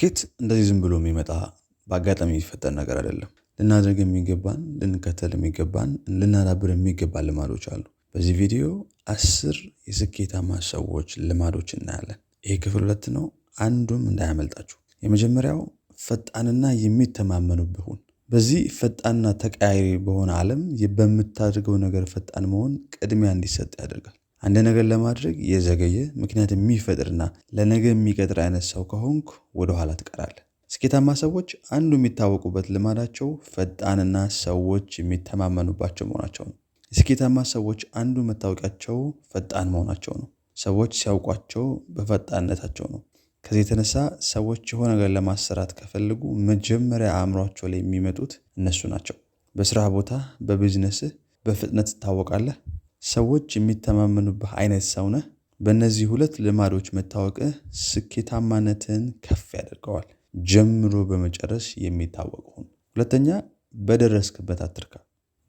ስኬት እንደዚህ ዝም ብሎ የሚመጣ በአጋጣሚ የሚፈጠር ነገር አይደለም። ልናደርግ የሚገባን ልንከተል የሚገባን ልናዳብር የሚገባን ልማዶች አሉ። በዚህ ቪዲዮ 10 የስኬታማ ሰዎች ልማዶች እናያለን። ይሄ ክፍል 2 ነው። አንዱም እንዳያመልጣችሁ። የመጀመሪያው ፈጣንና የሚተማመኑብህ ሁን። በዚህ ፈጣንና ተቀያሪ በሆነ ዓለም በምታደርገው ነገር ፈጣን መሆን ቅድሚያ እንዲሰጥ ያደርጋል። አንድ ነገር ለማድረግ የዘገየ ምክንያት የሚፈጥርና ለነገ የሚቀጥር አይነት ሰው ከሆንክ ወደ ኋላ ትቀራለህ። ስኬታማ ሰዎች አንዱ የሚታወቁበት ልማዳቸው ፈጣንና ሰዎች የሚተማመኑባቸው መሆናቸው ነው። የስኬታማ ሰዎች አንዱ መታወቂያቸው ፈጣን መሆናቸው ነው። ሰዎች ሲያውቋቸው በፈጣንነታቸው ነው። ከዚህ የተነሳ ሰዎች የሆነ ነገር ለማሰራት ከፈለጉ መጀመሪያ አእምሯቸው ላይ የሚመጡት እነሱ ናቸው። በስራ ቦታ፣ በቢዝነስህ በፍጥነት ትታወቃለህ። ሰዎች የሚተማመኑብህ አይነት ሰው ነህ። በእነዚህ 2 ልማዶች መታወቅህ ስኬታማነትን ከፍ ያደርገዋል። ጀምሮ በመጨረስ የሚታወቅ ሁን። ሁለተኛ፣ በደረስክበት አትርካ።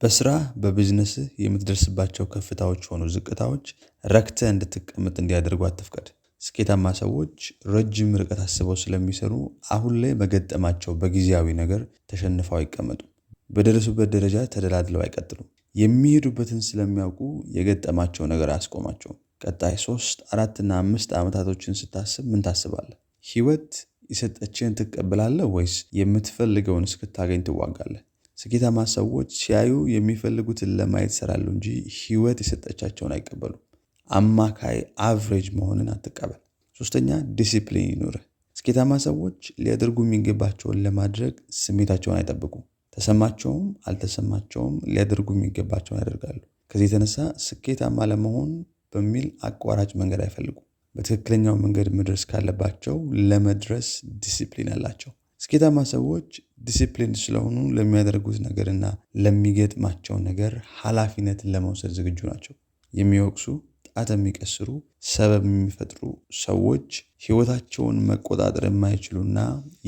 በስራ በቢዝነስህ የምትደርስባቸው ከፍታዎች ሆኑ ዝቅታዎች ረክተህ እንድትቀመጥ እንዲያደርጉ አትፍቀድ። ስኬታማ ሰዎች ረጅም ርቀት አስበው ስለሚሰሩ አሁን ላይ በገጠማቸው በጊዜያዊ ነገር ተሸንፈው አይቀመጡም። በደረሱበት ደረጃ ተደላድለው አይቀጥሉም። የሚሄዱበትን ስለሚያውቁ የገጠማቸው ነገር አያስቆማቸውም። ቀጣይ 3፣ 4 እና 5 ዓመታቶችን ስታስብ ምን ታስባለህ? ህይወት የሰጠችህን ትቀበላለህ ወይስ የምትፈልገውን እስክታገኝ ትዋጋለህ? ስኬታማ ሰዎች ሲያዩ የሚፈልጉትን ለማየት ይሰራሉ እንጂ ህይወት የሰጠቻቸውን አይቀበሉም። አማካይ አቨሬጅ መሆንን አትቀበል። 3ኛ፣ ዲሲፕሊን ይኑርህ። ስኬታማ ሰዎች ሊያደርጉ የሚገባቸውን ለማድረግ ስሜታቸውን አይጠብቁም። ተሰማቸውም አልተሰማቸውም ሊያደርጉ የሚገባቸውን ያደርጋሉ። ከዚህ የተነሳ ስኬታማ ለመሆን በሚል አቋራጭ መንገድ አይፈልጉም። በትክክለኛው መንገድ መድረስ ካለባቸው ለመድረስ ዲሲፕሊን አላቸው። ስኬታማ ሰዎች ዲሲፕሊን ስለሆኑ ለሚያደርጉት ነገርና ለሚገጥማቸው ነገር ኃላፊነትን ለመውሰድ ዝግጁ ናቸው። የሚወቅሱ፣ ጣት የሚቀስሩ፣ ሰበብ የሚፈጥሩ ሰዎች ህይወታቸውን መቆጣጠር የማይችሉና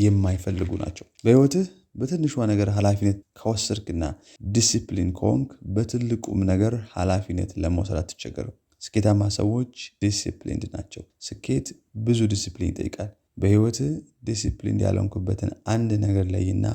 የማይፈልጉ ናቸው። በህይወትህ በትንሿ ነገር ኃላፊነት ከወሰድክና ዲሲፕሊን ከሆንክ በትልቁም ነገር ኃላፊነት ለመውሰድ አትቸገርም። ስኬታማ ሰዎች ዲሲፕሊንድ ናቸው። ስኬት ብዙ ዲሲፕሊን ይጠይቃል። በህይወትህ ዲሲፕሊን ያልሆንክበትን አንድ ነገር ላይና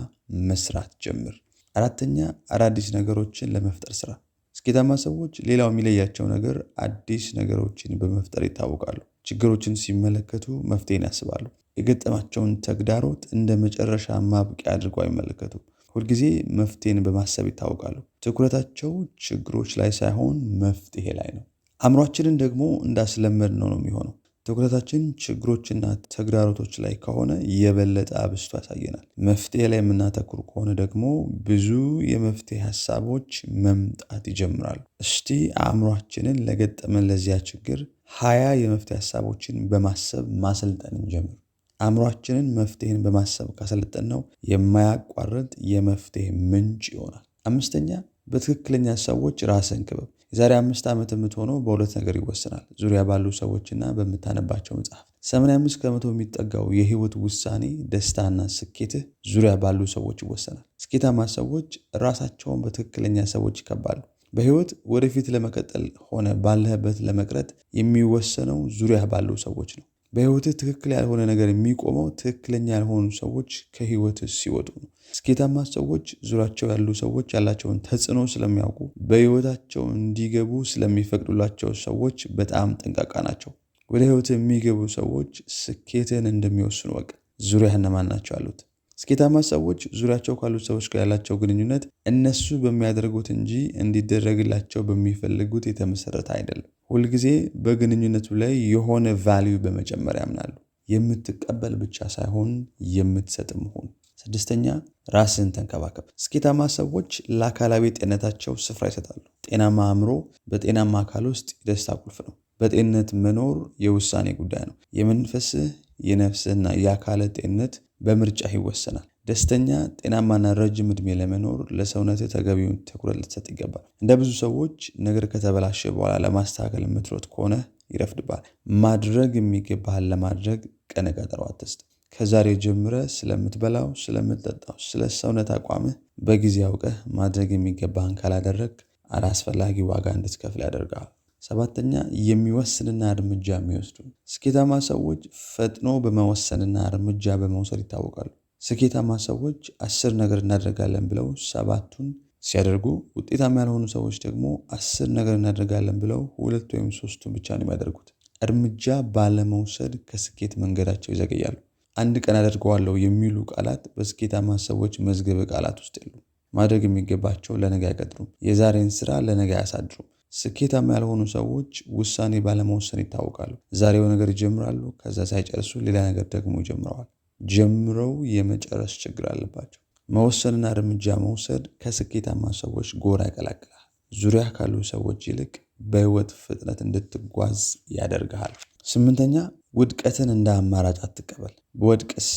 መስራት ጀምር። 4ኛ፣ አዳዲስ ነገሮችን ለመፍጠር ስራ። ስኬታማ ሰዎች ሌላው የሚለያቸው ነገር አዲስ ነገሮችን በመፍጠር ይታወቃሉ። ችግሮችን ሲመለከቱ መፍትሄን ያስባሉ። የገጠማቸውን ተግዳሮት እንደ መጨረሻ ማብቂያ አድርገው አይመለከቱም። ሁልጊዜ መፍትሄን በማሰብ ይታወቃሉ። ትኩረታቸው ችግሮች ላይ ሳይሆን መፍትሄ ላይ ነው። አእምሯችንን ደግሞ እንዳስለመድ ነው የሚሆነው። ትኩረታችን ችግሮችና ተግዳሮቶች ላይ ከሆነ የበለጠ አብስቶ ያሳየናል። መፍትሄ ላይ የምናተኩር ከሆነ ደግሞ ብዙ የመፍትሄ ሀሳቦች መምጣት ይጀምራሉ። እስቲ አእምሯችንን ለገጠመን ለዚያ ችግር 20 የመፍትሄ ሀሳቦችን በማሰብ ማሰልጠን እንጀምር። አእምሯችንን መፍትሄን በማሰብ ካሰለጠነው የማያቋርጥ የመፍትሄ ምንጭ ይሆናል። 5ኛ፣ በትክክለኛ ሰዎች ራስን ክበብ። የዛሬ 5 ዓመት የምትሆነው በ2 ነገር ይወሰናል። ዙሪያ ባሉ ሰዎችና በምታነባቸው መጽሐፍ። 85% የሚጠጋው የህይወት ውሳኔ፣ ደስታና ስኬትህ ዙሪያ ባሉ ሰዎች ይወሰናል። ስኬታማ ሰዎች ራሳቸውን በትክክለኛ ሰዎች ይከባሉ። በህይወት ወደፊት ለመቀጠል ሆነ ባለህበት ለመቅረት የሚወሰነው ዙሪያ ባሉ ሰዎች ነው። በህይወትህ ትክክል ያልሆነ ነገር የሚቆመው ትክክለኛ ያልሆኑ ሰዎች ከህይወትህ ሲወጡ ነው። ስኬታማ ሰዎች ዙሪያቸው ያሉ ሰዎች ያላቸውን ተጽዕኖ ስለሚያውቁ በህይወታቸው እንዲገቡ ስለሚፈቅዱላቸው ሰዎች በጣም ጠንቃቃ ናቸው። ወደ ህይወትህ የሚገቡ ሰዎች ስኬትን እንደሚወስኑ ወቅ። ዙሪያህ እነማን ናቸው ያሉት? ስኬታማ ሰዎች ዙሪያቸው ካሉት ሰዎች ጋር ያላቸው ግንኙነት እነሱ በሚያደርጉት እንጂ እንዲደረግላቸው በሚፈልጉት የተመሰረተ አይደለም። ሁልጊዜ በግንኙነቱ ላይ የሆነ ቫልዩ በመጨመር ያምናሉ። የምትቀበል ብቻ ሳይሆን የምትሰጥም ሁን። 6ኛ፣ ራስን ተንከባከብ። ስኬታማ ሰዎች ለአካላዊ ጤንነታቸው ስፍራ ይሰጣሉ። ጤናማ አእምሮ በጤናማ አካል ውስጥ የደስታ ቁልፍ ነው። በጤንነት መኖር የውሳኔ ጉዳይ ነው። የመንፈስህ የነፍስህና የአካል ጤንነት በምርጫህ ይወሰናል። ደስተኛ፣ ጤናማና ረጅም ዕድሜ ለመኖር ለሰውነትህ ተገቢውን ትኩረት ልትሰጥ ይገባል። እንደ ብዙ ሰዎች ነገር ከተበላሸ በኋላ ለማስተካከል የምትሮጥ ከሆነ ይረፍድብሃል። ማድረግ የሚገባህን ለማድረግ ቀነ ቀጠሮ አትስጥ። ከዛሬ ጀምረህ ስለምትበላው፣ ስለምትጠጣው፣ ስለ ሰውነት አቋምህ በጊዜ አውቀህ ማድረግ የሚገባህን ካላደረግ አላስፈላጊ ዋጋ እንድትከፍል ያደርጋል። 7ኛ የሚወስንና እርምጃ የሚወስዱ። ስኬታማ ሰዎች ፈጥኖ በመወሰንና እርምጃ በመውሰድ ይታወቃሉ። ስኬታማ ሰዎች 10 ነገር እናደርጋለን ብለው 7ቱን ሲያደርጉ፣ ውጤታማ ያልሆኑ ሰዎች ደግሞ 10 ነገር እናደርጋለን ብለው 2 ወይም 3ቱን ብቻ ነው የሚያደርጉት። እርምጃ ባለመውሰድ ከስኬት መንገዳቸው ይዘገያሉ። አንድ ቀን አደርገዋለሁ የሚሉ ቃላት በስኬታማ ሰዎች መዝገበ ቃላት ውስጥ የሉም። ማድረግ የሚገባቸው ለነገ አይቀጥሩም። የዛሬን ስራ ለነገ አያሳድሩም። ስኬታማ ያልሆኑ ሰዎች ውሳኔ ባለመወሰን ይታወቃሉ። ዛሬው ነገር ይጀምራሉ፣ ከዛ ሳይጨርሱ ሌላ ነገር ደግሞ ይጀምረዋል። ጀምረው የመጨረስ ችግር አለባቸው። መወሰንና እርምጃ መውሰድ ከስኬታማ ሰዎች ጎራ ይቀላቅላል። ዙሪያ ካሉ ሰዎች ይልቅ በህይወት ፍጥነት እንድትጓዝ ያደርግሃል። 8ኛ ውድቀትን እንደ አማራጭ አትቀበል። በወድቅስ፣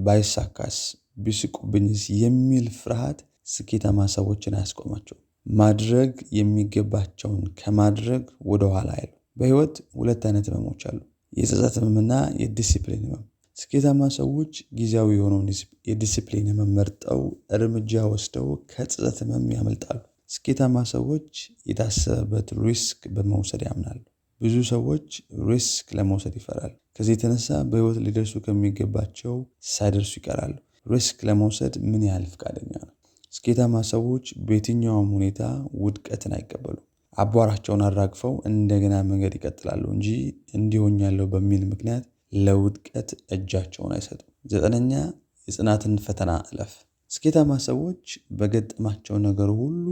ባይሳካስ፣ ቢስቁብኝስ የሚል ፍርሃት ስኬታማ ሰዎችን አያስቆማቸውም። ማድረግ የሚገባቸውን ከማድረግ ወደኋላ አይሉ። በህይወት 2 አይነት ህመሞች አሉ፣ የጸጸት ህመምና የዲሲፕሊን ህመም። ስኬታማ ሰዎች ጊዜያዊ የሆነውን የዲሲፕሊን ህመም መርጠው እርምጃ ወስደው ከጸጸት ህመም ያመልጣሉ። ስኬታማ ሰዎች የታሰበበት ሪስክ በመውሰድ ያምናሉ። ብዙ ሰዎች ሪስክ ለመውሰድ ይፈራሉ። ከዚህ የተነሳ በህይወት ሊደርሱ ከሚገባቸው ሳይደርሱ ይቀራሉ። ሪስክ ለመውሰድ ምን ያህል ፈቃደኛ ነው? ስኬታማ ሰዎች በየትኛውም ሁኔታ ውድቀትን አይቀበሉም። አቧራቸውን አራግፈው እንደገና መንገድ ይቀጥላሉ እንጂ እንዲሆኛለሁ በሚል ምክንያት ለውድቀት እጃቸውን አይሰጡም። 9ኛ የጽናትን ፈተና እለፍ። ስኬታማ ሰዎች በገጠማቸው ነገር ሁሉ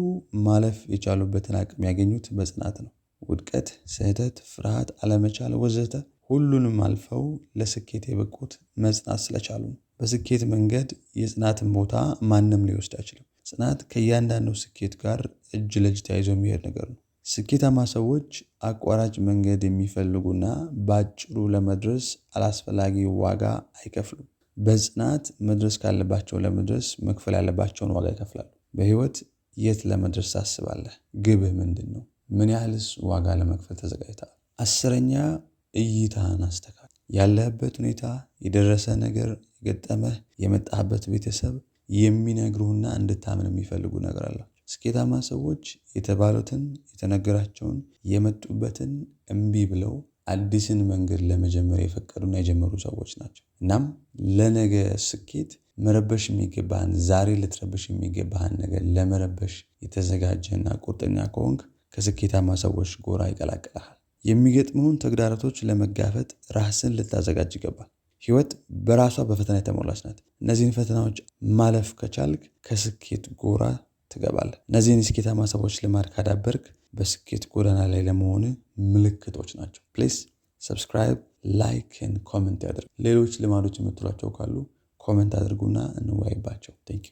ማለፍ የቻሉበትን አቅም ያገኙት በጽናት ነው። ውድቀት፣ ስህተት፣ ፍርሃት፣ አለመቻል ወዘተ ሁሉንም አልፈው ለስኬት የበቁት መጽናት ስለቻሉ ነው። በስኬት መንገድ የጽናትን ቦታ ማንም ሊወስድ አይችልም። ጽናት ከእያንዳንዱ ስኬት ጋር እጅ ለእጅ ተያይዞ የሚሄድ ነገር ነው። ስኬታማ ሰዎች አቋራጭ መንገድ የሚፈልጉና በአጭሩ ለመድረስ አላስፈላጊ ዋጋ አይከፍሉም። በጽናት መድረስ ካለባቸው ለመድረስ መክፈል ያለባቸውን ዋጋ ይከፍላሉ። በህይወት የት ለመድረስ ታስባለህ? ግብህ ምንድን ነው? ምን ያህልስ ዋጋ ለመክፈል ተዘጋጅተሃል? 10ኛ እይታህን አስተካክል። ያለህበት ሁኔታ፣ የደረሰ ነገር፣ የገጠመህ፣ የመጣህበት ቤተሰብ የሚነግሩህና እንድታምን የሚፈልጉ ነገር አላቸው። ስኬታማ ሰዎች የተባሉትን፣ የተነገራቸውን፣ የመጡበትን እምቢ ብለው አዲስን መንገድ ለመጀመር የፈቀዱና የጀመሩ ሰዎች ናቸው። እናም ለነገ ስኬት መረበሽ የሚገባህን፣ ዛሬ ልትረበሽ የሚገባህን ነገር ለመረበሽ የተዘጋጀና ቁርጠኛ ከሆንክ ከስኬታማ ሰዎች ጎራ ይቀላቅልሃል። የሚገጥመውን ተግዳሮቶች ለመጋፈጥ ራስን ልታዘጋጅ ይገባል። ህይወት በራሷ በፈተና የተሞላች ናት። እነዚህን ፈተናዎች ማለፍ ከቻልክ ከስኬት ጎራ ትገባለህ። እነዚህን የስኬታማ ሰዎች ልማድ ካዳበርክ በስኬት ጎዳና ላይ ለመሆን ምልክቶች ናቸው። ፕሊዝ ሰብስክራይብ፣ ላይክ እና ኮሜንት ያድርጉ። ሌሎች ልማዶች የምትሏቸው ካሉ ኮሜንት አድርጉና እንወያይባቸው። ቴንክ ዩ